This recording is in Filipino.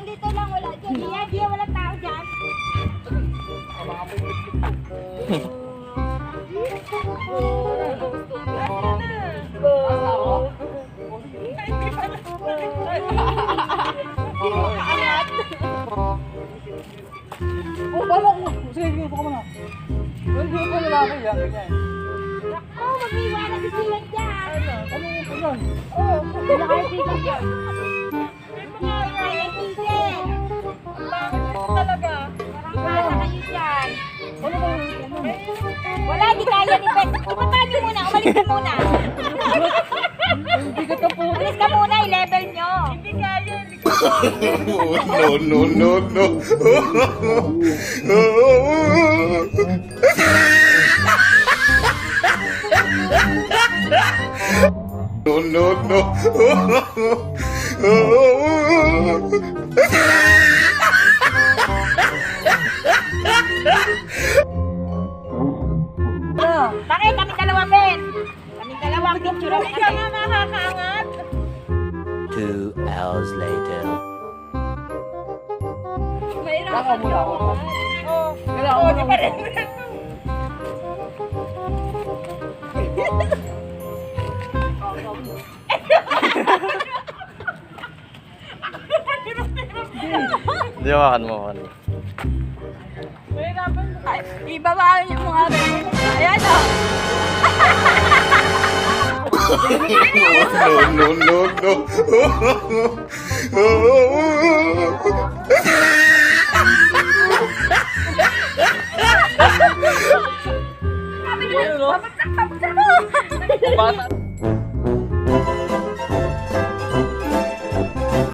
dito lang, wala dyan. Diyan, wala tao dyan. Oh, balak mo. Sige, po ka muna. Hindi ko lalaki yan, ganyan. Naku, mag-iwanan si Silan dyan. Ano po yan? Oo, hindi na kayo tigil dyan. Kaya tigil. Talaga. Parang kayo dyan. Ano ba? Wala, di kaya ni Pet. Ipapa niyo muna, umalis ka muna. Hindi ka tapo. Umalis ka muna, i-level nyo. Hindi kaya. No, no, no, no. No, no, no. Bakit? Kami dalawa, Ben. Kami dalawa, picture Hindi ka nga makakaangat. 2 hours later. Mahirapan Muna ako. Oh, Kailangan mo di na. pa rin. Hindi makan mo kan. Mahirapan. Ay, ibabaan niyo mga rin. Ayan o. No, no, no, Sabi nyo, babagsak mo. Bata.